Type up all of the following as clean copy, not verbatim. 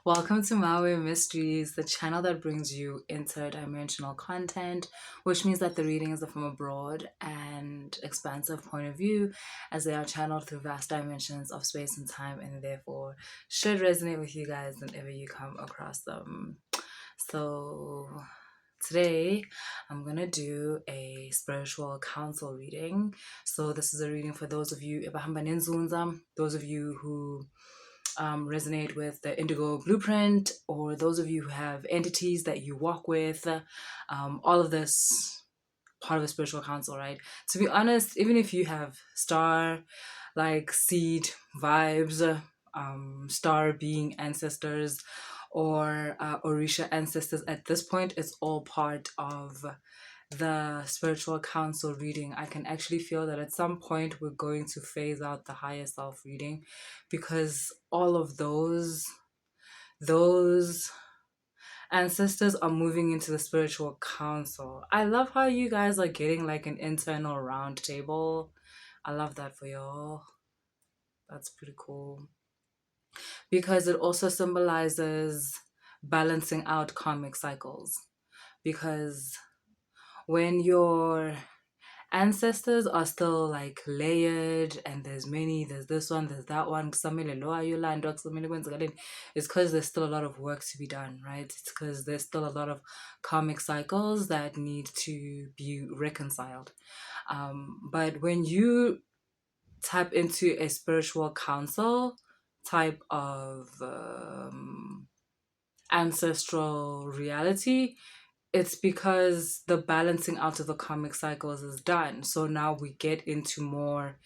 Welcome to Maui Mysteries, the channel that brings you interdimensional content, which means that the readings are from a broad and expansive point of view as they are channeled through vast dimensions of space and time and therefore should resonate with you guys whenever you come across them. So today I'm gonna do a spiritual counsel reading. So this is a reading for those of you, iNzunza, those of you who resonate with the Indigo blueprint, or those of you who have entities that you walk with. All of this part of a spiritual counsel, right? To be honest, even if you have star, like seed vibes, star being ancestors, or Orisha ancestors, at this point, it's all part of the spiritual counsel reading. I can actually feel that at some point we're going to phase out the higher self reading because all of those ancestors are moving into the spiritual council. I love how you guys are getting like an internal round table. I love that for y'all. That's pretty cool. Because it also symbolizes balancing out karmic cycles. Because when your ancestors are still like layered and there's this one, there's that one, it's because there's still a lot of work to be done, right? It's because there's still a lot of karmic cycles that need to be reconciled. But when you tap into a spiritual council type of ancestral reality, it's because the balancing out of the karmic cycles is done. So now we get into more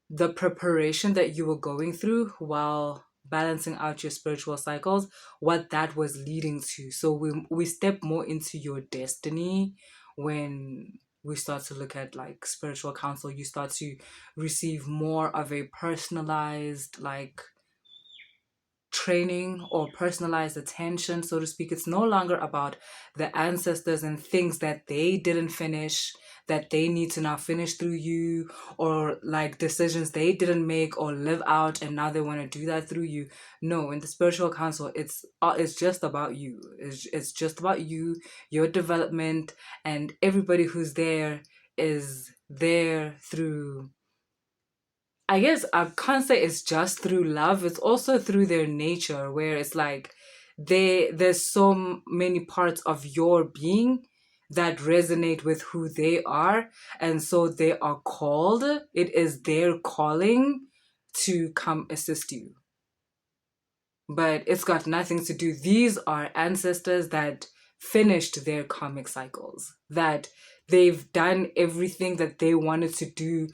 the preparation that you were going through while balancing out your spiritual cycles, what that was leading to. So we step more into your destiny when we start to look at like spiritual counsel. You start to receive more of a personalized like training or personalized attention, so to speak. It's no longer about the ancestors and things that they didn't finish that they need to now finish through you, or like decisions they didn't make or live out and now they want to do that through you. No, in the spiritual council, it's just about you. It's just about you, your development, and everybody who's there is there through, I guess I can't say it's just through love. It's also through their nature, where it's like there's so many parts of your being that resonate with who they are, and so they are called. It is their calling to come assist you. But it's got nothing to do. These are ancestors that finished their karmic cycles, that they've done everything that they wanted to do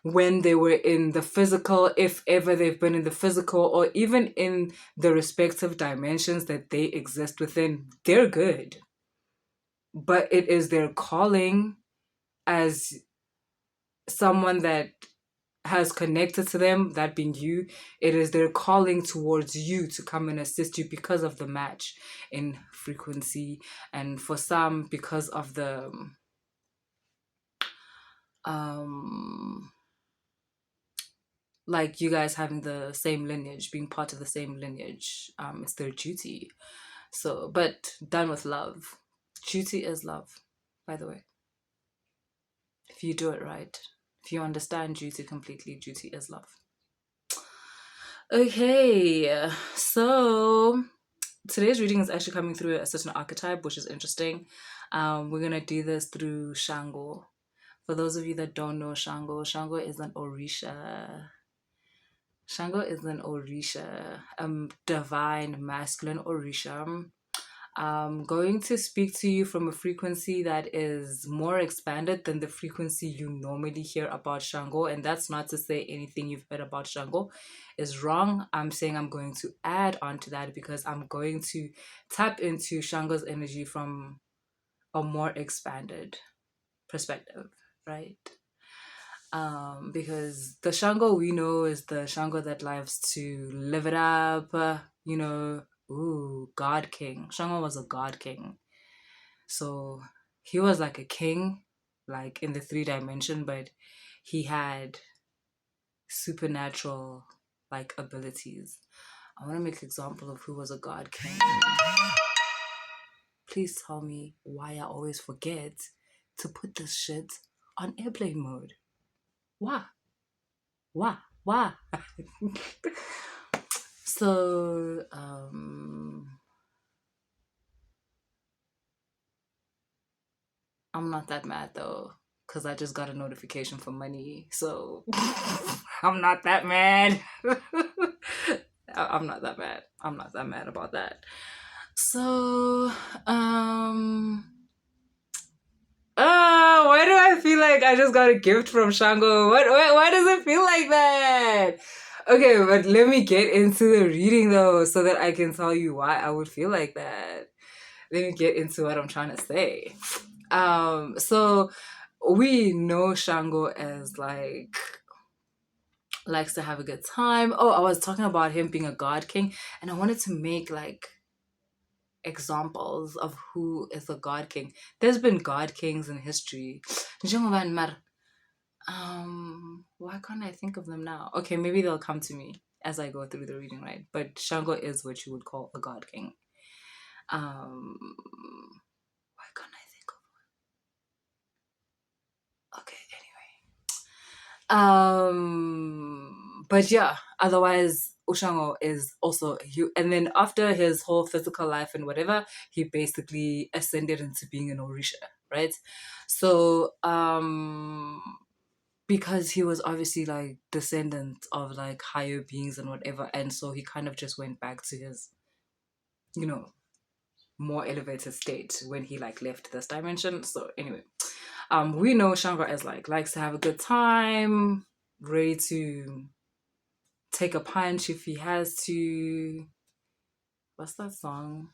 when they were in the physical, if ever they've been in the physical, or even in the respective dimensions that they exist within. They're good. But it is their calling as someone that has connected to them, that being you, it is their calling towards you to come and assist you because of the match in frequency, and for some because of the like you guys having the same lineage, being part of the same lineage. It's their duty. So, but done with love. Duty is love, by the way. If you do it right, if you understand duty completely, duty is love. Okay, so today's reading is actually coming through a certain archetype, which is interesting. We're gonna do this through Shango. For those of you that don't know Shango, Shango is an Orisha. Shango is an Orisha, divine masculine Orisha. I'm going to speak to you from a frequency that is more expanded than the frequency you normally hear about Shango. And that's not to say anything you've heard about Shango is wrong. I'm saying I'm going to add on to that because I'm going to tap into Shango's energy from a more expanded perspective, right? Because the Shango we know is the Shango that loves to live it up, God King. Shango was a God King. So he was like a king, like in the 3 dimension, but he had supernatural like abilities. I want to make an example of who was a god king. Please tell me why I always forget to put this shit on airplane mode. Why? Why? Why? So, I'm not that mad though, because I just got a notification for money. So, I'm not that mad. I'm not that mad. I'm not that mad about that. So, why do I feel like I just got a gift from Shango? Why does it feel like that? Okay, but let me get into the reading though, so that I can tell you why I would feel like that. Let me get into what I'm trying to say. So we know Shango as like likes to have a good time. Oh, I was talking about him being a god king, and I wanted to make like examples of who is a god king. There's been god kings in history. Why can't I think of them now? Okay, maybe they'll come to me as I go through the reading, right? But Shango is what you would call a god king. Why can't I think of? Okay, anyway. But yeah, otherwise Ushango is also and then after his whole physical life and whatever, he basically ascended into being an Orisha, right? So because he was obviously like descendant of like higher beings and whatever, and so he kind of just went back to his, you know, more elevated state when he like left this dimension. So anyway, we know Shango as like likes to have a good time, ready to take a punch if he has to. What's that song?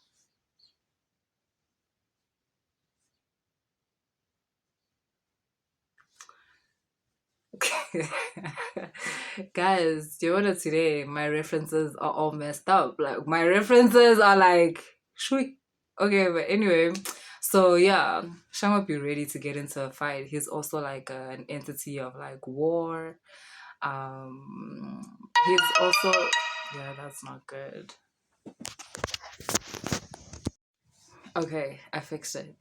Guys, do you know today my references are all messed up? Like my references are like shui. Okay, but anyway, so yeah, Shango be ready to get into a fight. He's also like an entity of like war. He's also, yeah, that's not good. Okay, I fixed it.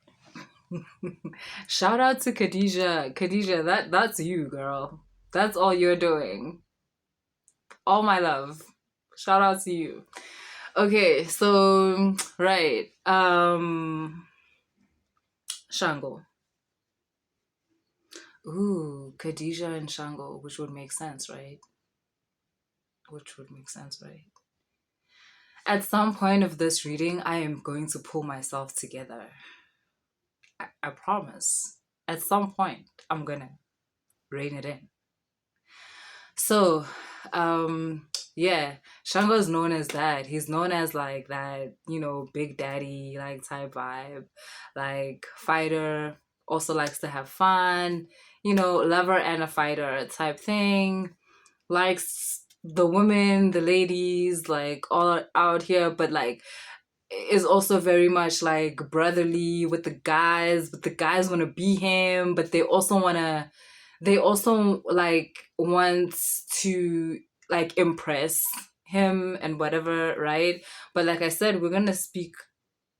Shout out to Khadija. Khadija, that's you, girl. That's all you're doing. All my love. Shout out to you. Okay, so right. Shango. Ooh, Khadija and Shango, which would make sense, right? Which would make sense, right? At some point of this reading, I am going to pull myself together. I promise. At some point, I'm gonna rein it in. So, yeah, Shango is known as that. He's known as like that, you know, big daddy like type vibe, like fighter. Also likes to have fun, you know, lover and a fighter type thing. Likes the women, the ladies, like all out here, but like is also very much like brotherly with the guys, but the guys want to be him, but they also like want to like impress him and whatever, right? But like I said, we're gonna speak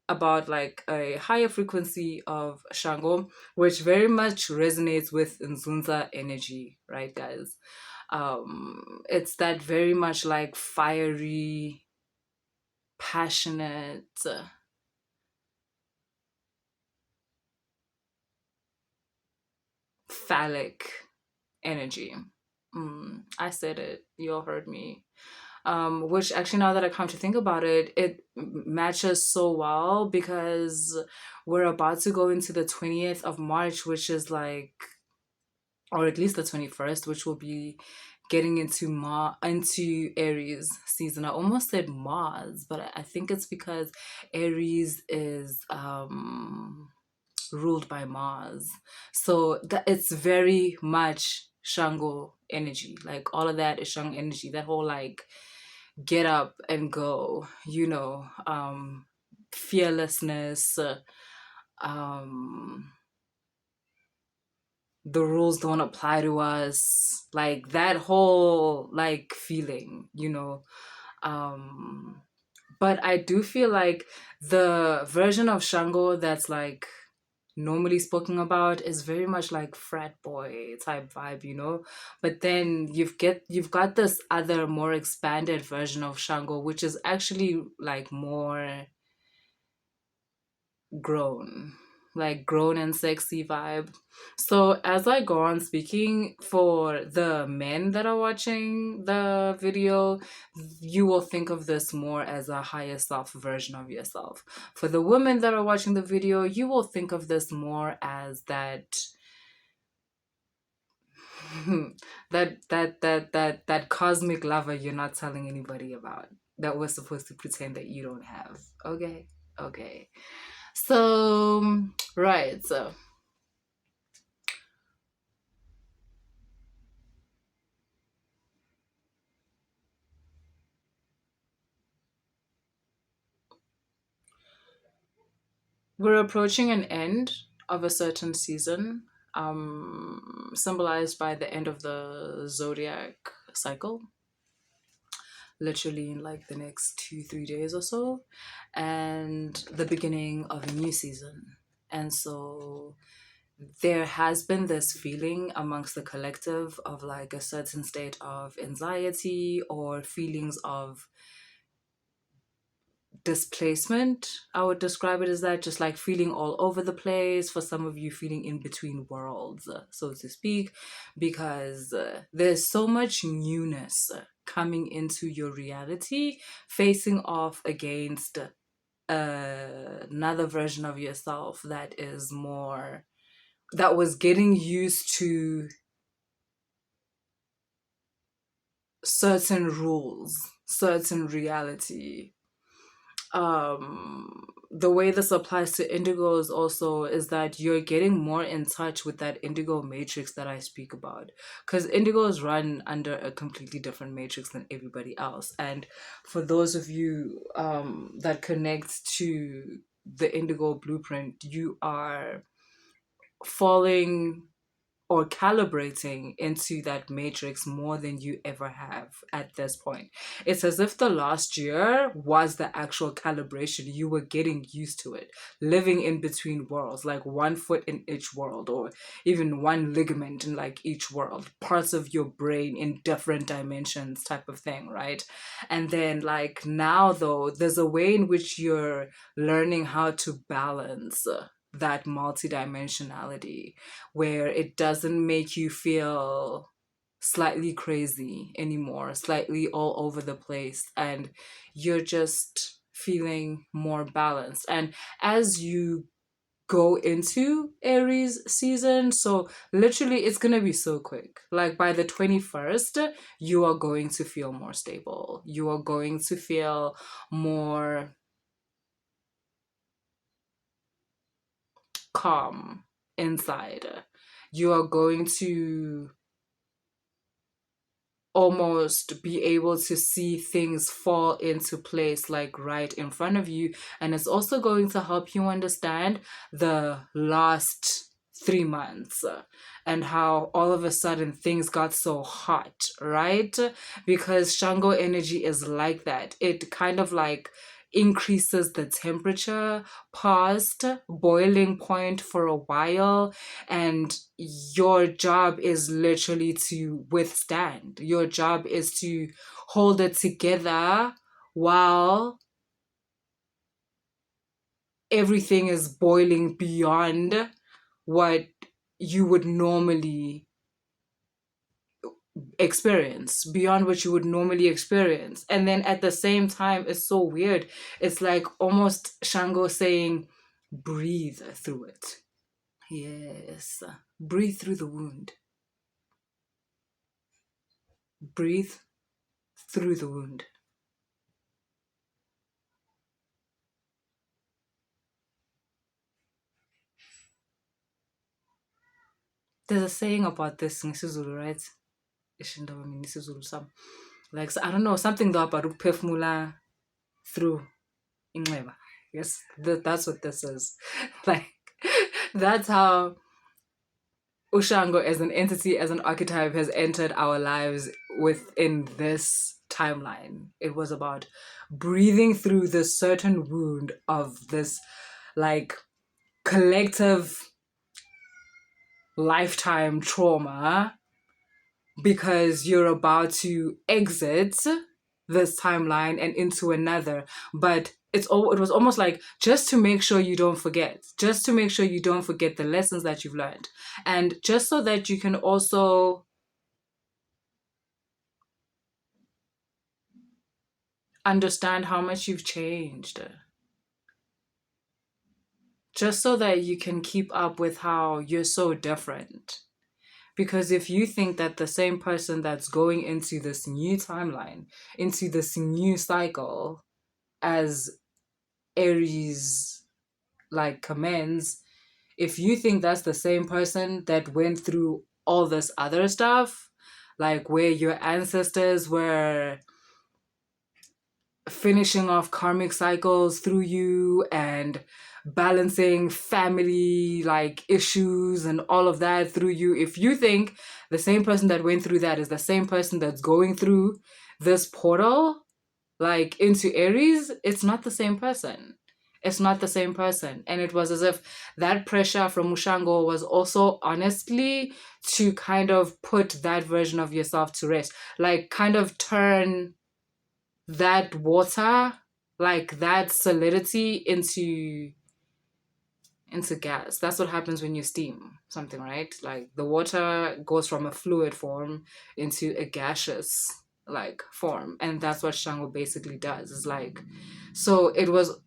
about like a higher frequency of Shango, which very much resonates with iNzunza energy, right, guys? It's that very much like fiery, passionate, phallic energy. I said it. You all heard me. Which actually, now that I come to think about it, it matches so well because we're about to go into the 20th of March, which is like, or at least the 21st, which will be getting into Aries season. I almost said Mars, but I think it's because Aries is ruled by Mars. So that it's very much Shango energy. Like all of that is Shango energy. That whole like get up and go, you know, fearlessness, um the rules don't apply to us, like that whole like feeling, you know. But I do feel like the version of Shango that's like normally spoken about is very much like frat boy type vibe, you know. But then you've got this other more expanded version of Shango, which is actually like more grown, like grown and sexy vibe. So as I go on speaking, for the men that are watching the video, you will think of this more as a higher self version of yourself. For the women that are watching the video, you will think of this more as that that cosmic lover you're not telling anybody about, that we're supposed to pretend that you don't have. Okay. Okay. So, right. So, we're approaching an end of a certain season, symbolized by the end of the zodiac cycle, literally in like the next 2-3 days or so, and the beginning of a new season. And so there has been this feeling amongst the collective of like a certain state of anxiety or feelings of displacement. I would describe it as that, just like feeling all over the place. For some of you, feeling in between worlds, so to speak, because there's so much newness coming into your reality, facing off against another version of yourself that is more, that was getting used to certain rules, certain reality. The way this applies to indigo is also is that you're getting more in touch with that indigo matrix that I speak about, because indigo is run under a completely different matrix than everybody else. And for those of you that connect to the indigo blueprint, you are falling or calibrating into that matrix more than you ever have at this point. It's as if the last year was the actual calibration. You were getting used to it, living in between worlds, like one foot in each world, or even one ligament in like each world, parts of your brain in different dimensions, type of thing, right? And then, like, now though, there's a way in which you're learning how to balance that multidimensionality, where it doesn't make you feel slightly crazy anymore, slightly all over the place, and you're just feeling more balanced. And as you go into Aries season, so literally it's gonna be so quick. Like by the 21st, you are going to feel more stable. You are going to feel more calm inside. You are going to almost be able to see things fall into place like right in front of you. And it's also going to help you understand the last 3 months and how all of a sudden things got so hot, right? Because Shango energy is like that. It kind of like increases the temperature past boiling point for a while, and your job is literally to withstand. Your job is to hold it together while everything is boiling beyond what you would normally experience. And then at the same time, it's so weird. It's like almost Shango saying, breathe through it. Yes. Breathe through the wound. Breathe through the wound. There's a saying about this in Sizulu, right? Like, I don't know, something though about ukuphefumula through inxeba. Yes, that's what this is. Like, that's how Ushango as an entity, as an archetype, has entered our lives within this timeline. It was about breathing through this certain wound of this like collective lifetime trauma, because you're about to exit this timeline and into another. But it was almost like just to make sure you don't forget, just to make sure you don't forget the lessons that you've learned, and just so that you can also understand how much you've changed, just so that you can keep up with how you're so different. Because if you think that the same person that's going into this new timeline, into this new cycle, as Aries like commends, if you think that's the same person that went through all this other stuff, like where your ancestors were finishing off karmic cycles through you and balancing family like issues and all of that through you, if you think the same person that went through that is the same person that's going through this portal like into Aries, it's not the same person. It's not the same person. And it was as if that pressure from Shango was also honestly to kind of put that version of yourself to rest, like kind of turn that water, like that solidity into gas. That's what happens when you steam something, right? Like the water goes from a fluid form into a gaseous like form, and that's what Shango basically does. It's like, so it was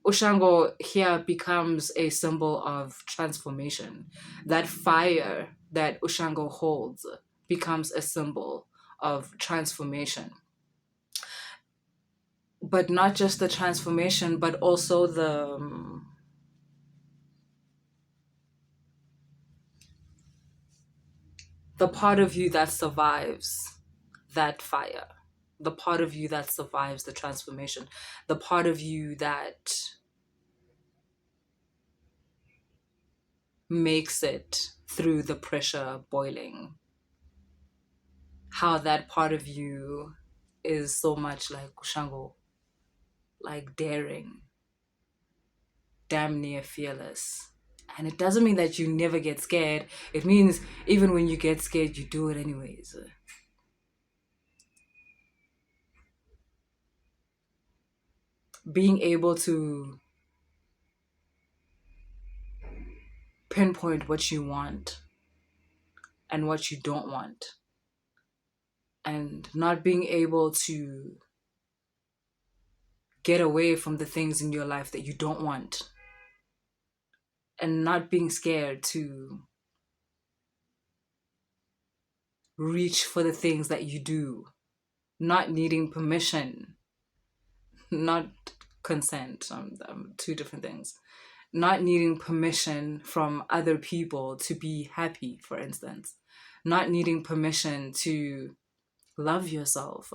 Ushango here becomes a symbol of transformation. That fire that Ushango holds becomes a symbol of transformation, but not just the transformation, but also the part of you that survives that fire, the part of you that survives the transformation, the part of you that makes it through the pressure boiling. How that part of you is so much like Shango, like daring, damn near fearless. And it doesn't mean that you never get scared. It means even when you get scared, you do it anyways. Being able to pinpoint what you want and what you don't want, and not being able to get away from the things in your life that you don't want, and not being scared to reach for the things that you do, not needing permission, not consent, two different things, not needing permission from other people to be happy, for instance, not needing permission to love yourself,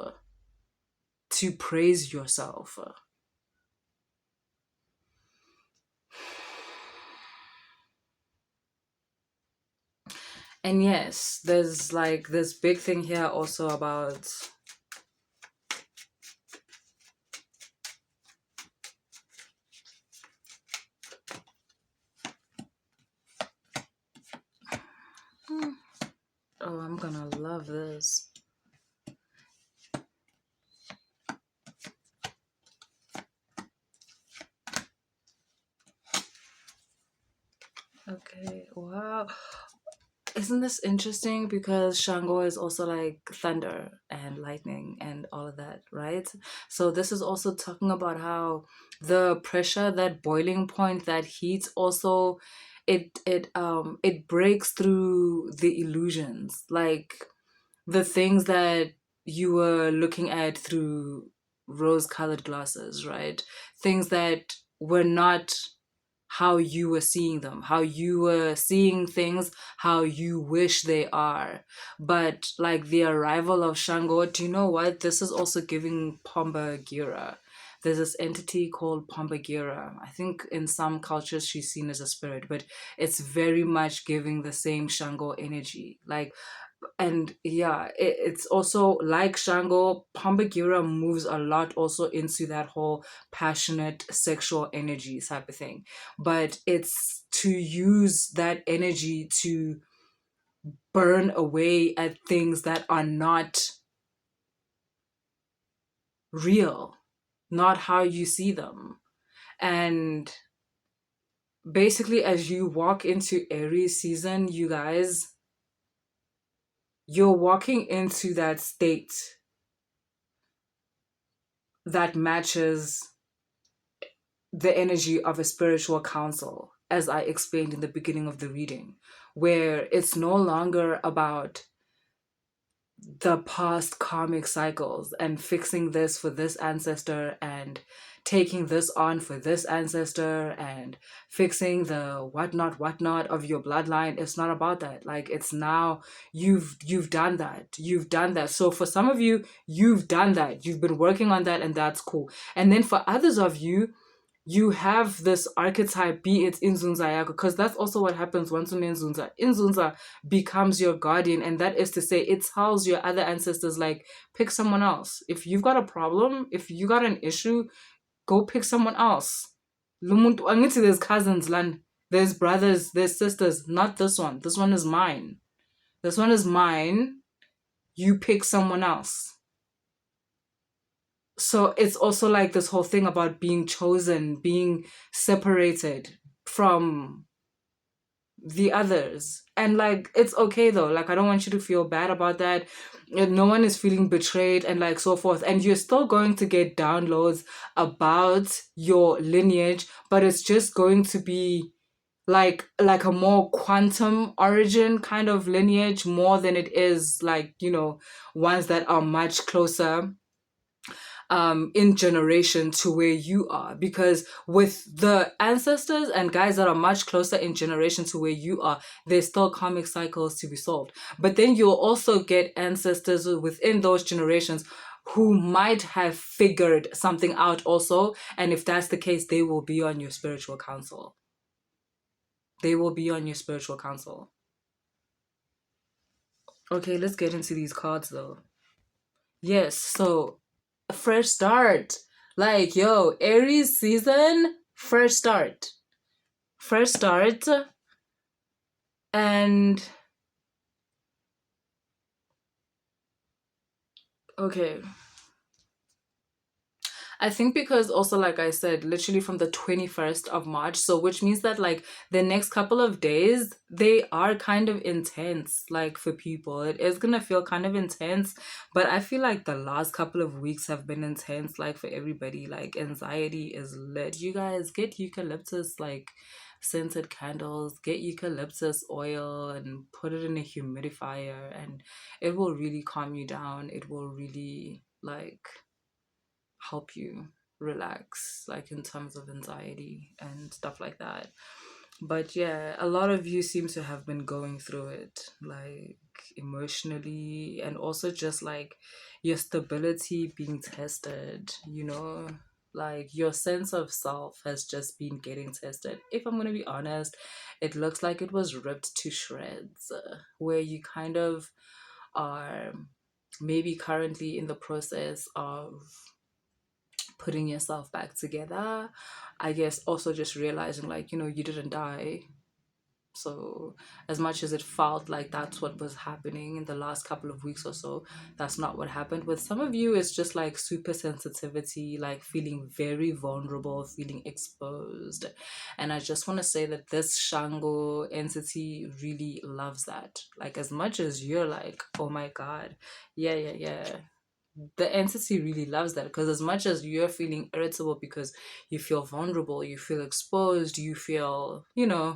to praise yourself. And yes, there's like this big thing here also about oh, I'm gonna love this. Okay, wow. Isn't this interesting? Because Shango is also like thunder and lightning and all of that, right? So this is also talking about how the pressure, that boiling point, that heat also it breaks through the illusions, like the things that you were looking at through rose-colored glasses, right? Things that were not how you were seeing them, how you were seeing things, how you wish they are. But like the arrival of Shango, do you know what? This is also giving Pomba Gira. There's this entity called Pomba Gira. I think in some cultures she's seen as a spirit, but it's very much giving the same Shango energy. Like And yeah, it's also like Shango, Pambagira moves a lot also into that whole passionate sexual energy type of thing. But it's to use that energy to burn away at things that are not real, not how you see them. And basically, as you walk into Aries season, you guys, you're walking into that state that matches the energy of a spiritual counsel, as I explained in the beginning of the reading, where it's no longer about the past karmic cycles and fixing this for this ancestor and taking this on for this ancestor and fixing the whatnot of your bloodline. It's not about that. Like, it's now you've done that. You've done that. So for some of you, you've done that. You've been working on that, and that's cool. And then for others of you, you have this archetype, be it iNzunza yako, because that's also what happens once iNzunza. iNzunza becomes your guardian, and that is to say, it tells your other ancestors, like, pick someone else. If you've got a problem, if you got an issue, go pick someone else. Lumuntu, angithi there's cousins, land. There's brothers, there's sisters, not this one. This one is mine. This one is mine. You pick someone else. So it's also like this whole thing about being chosen, being separated from the others. And like, it's okay though. Like, I don't want you to feel bad about that. No one is feeling betrayed and like so forth. And you're still going to get downloads about your lineage, but it's just going to be like a more quantum origin kind of lineage more than it is like, ones that are much closer in generation to where you are, because with the ancestors and guys that are much closer in generation to where you are, there's still karmic cycles to be solved. But then you'll also get ancestors within those generations who might have figured something out also, and if that's the case, they will be on your spiritual council. They will be on your spiritual council. Okay, let's get into these cards though. Yes, so fresh start. Like, yo, Aries season, fresh start. Fresh start. And okay. I think because also, like I said, literally from the 21st of March, so which means that like the next couple of days, they are kind of intense, like for people. It is gonna feel kind of intense, but I feel like the last couple of weeks have been intense, like for everybody. Like, anxiety is lit. You guys get eucalyptus, like scented candles, get eucalyptus oil and put it in a humidifier, and it will really calm you down. It will really like help you relax, like in terms of anxiety and stuff like that. But yeah, a lot of you seem to have been going through it, like emotionally, and also just like your stability being tested, like your sense of self has just been getting tested. If I'm going to be honest, it looks like it was ripped to shreds, where you kind of are maybe currently in the process of putting yourself back together. I guess also just realizing, like, you didn't die. So as much as it felt like that's what was happening in the last couple of weeks or so, that's not what happened. With some of you, it's just like super sensitivity, like feeling very vulnerable, feeling exposed. And I just want to say that this Shango entity really loves that. Like, as much as you're like, oh my God, yeah, the entity really loves that, because as much as you're feeling irritable because you feel vulnerable, you feel exposed, you feel,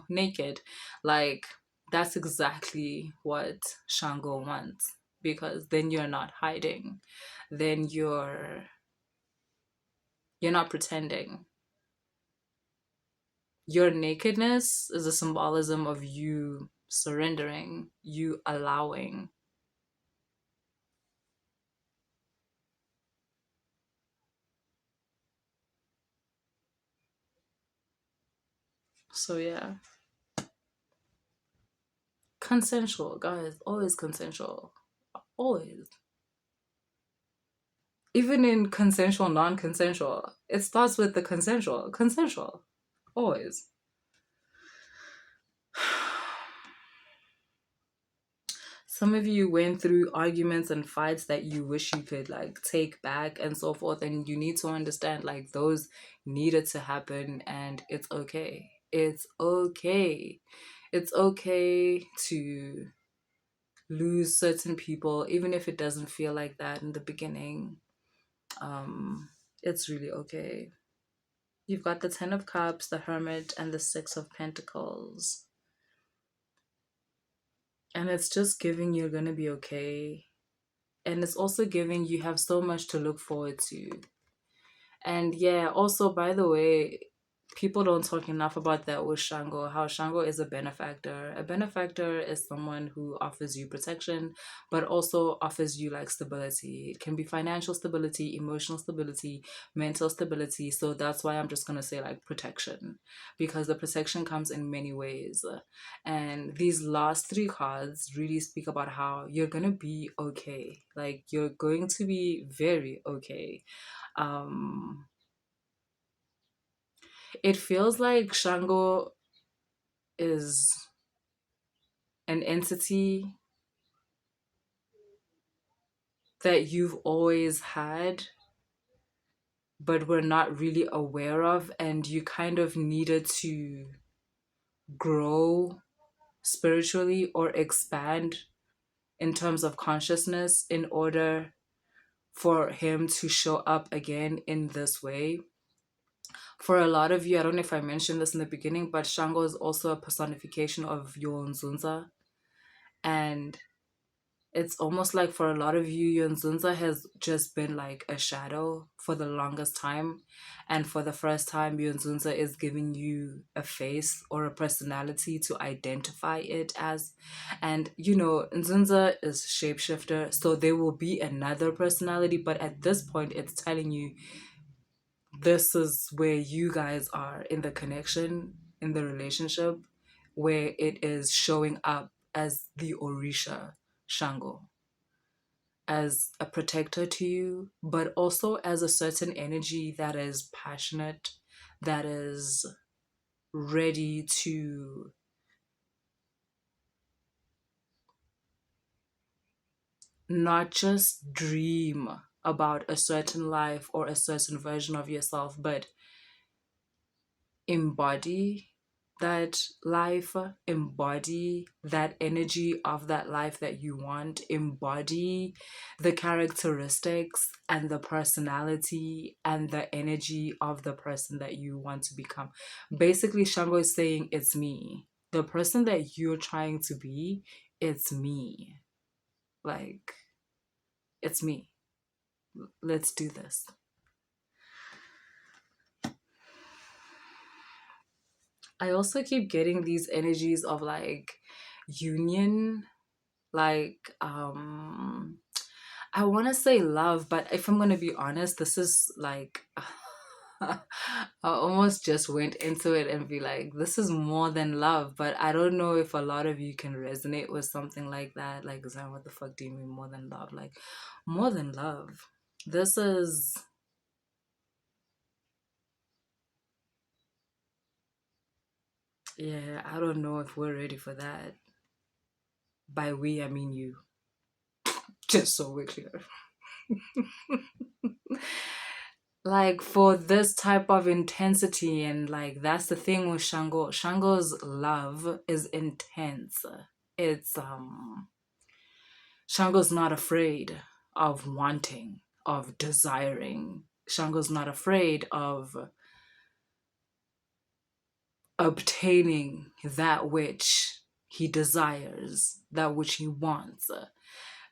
naked, like, that's exactly what Shango wants, because then you're not hiding, then you're not pretending. Your nakedness is a symbolism of you surrendering, you allowing. So yeah, consensual, guys. Always consensual. Always. Even in consensual, non-consensual, it starts with the consensual. Consensual. Always. Some of you went through arguments and fights that you wish you could like take back and so forth, and you need to understand like those needed to happen, and it's okay. It's okay. It's okay to lose certain people, even if it doesn't feel like that in the beginning. It's really okay. You've got the Ten of Cups, the Hermit, and the Six of Pentacles. And it's just giving you're gonna be okay. And it's also giving you have so much to look forward to. And yeah, also, by the way, people don't talk enough about that with Shango, how Shango is a benefactor. A benefactor is someone who offers you protection, but also offers you like stability. It can be financial stability, emotional stability, mental stability. So that's why I'm just going to say like protection, because the protection comes in many ways. And these last three cards really speak about how you're going to be okay. Like you're going to be very okay. It feels like Shango is an entity that you've always had, but were not really aware of, and you kind of needed to grow spiritually or expand in terms of consciousness in order for him to show up again in this way. For a lot of you, I don't know if I mentioned this in the beginning, but Shango is also a personification of your iNzunza. And it's almost like for a lot of you, iNzunza has just been like a shadow for the longest time. And for the first time, iNzunza is giving you a face or a personality to identify it as. And, you know, iNzunza is shapeshifter, so there will be another personality. But at this point, it's telling you this is where you guys are in the connection, in the relationship, where it is showing up as the Orisha Shango, as a protector to you, but also as a certain energy that is passionate, that is ready to not just dream about a certain life or a certain version of yourself, but embody that life, embody that energy of that life that you want, embody the characteristics and the personality and the energy of the person that you want to become. Basically, Shango is saying, it's me. The person that you're trying to be, it's me. Like, it's me. Let's do this. I also keep getting these energies of like union, like I want to say love, but if I'm going to be honest, this is like I almost just went into it and be like, this is more than love, but I don't know if a lot of you can resonate with something like that. Like, Zanne, what the fuck do you mean more than love? Like, more than love. This is, yeah, I don't know if we're ready for that. By we, I mean you. Just so we're clear. Like for this type of intensity, and like that's the thing with Shango. Shango's love is intense. It's Shango's not afraid of wanting, of desiring. Shango's not afraid of obtaining that which he desires, that which he wants,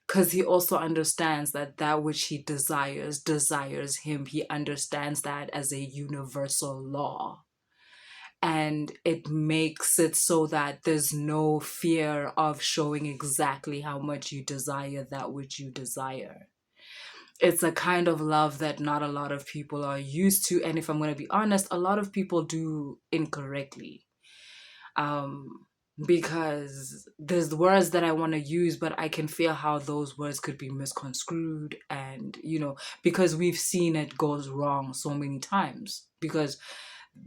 because he also understands that that which he desires him. He understands that as a universal law, and it makes it so that there's no fear of showing exactly how much you desire that which you desire. It's a kind of love that not a lot of people are used to, and if I'm going to be honest, a lot of people do incorrectly. because there's words that I want to use, but I can feel how those words could be misconstrued, and because we've seen it goes wrong so many times, because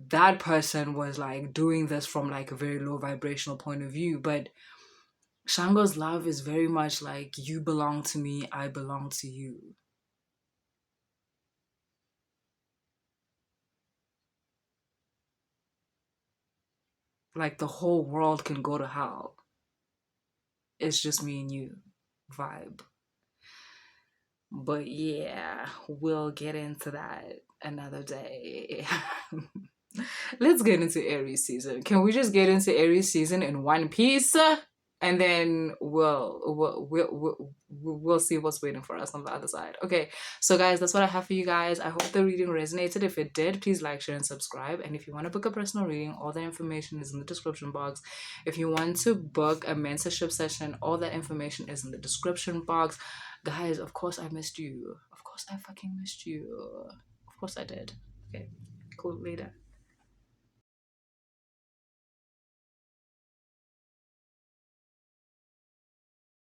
that person was like doing this from like a very low vibrational point of view. But Shango's love is very much like, you belong to me, I belong to you. Like the whole world can go to hell. It's just me and you vibe. But yeah, we'll get into that another day. Let's get into Aries season. Can we just get into Aries season in one piece? And then we'll see what's waiting for us on the other side. Okay, so guys, that's what I have for you guys. I hope the reading resonated. If it did, please like, share, and subscribe. And if you want to book a personal reading, all the information is in the description box. If you want to book a mentorship session, all that information is in the description box. Guys, of course I missed you. Of course I fucking missed you. Of course I did. Okay, cool. Later.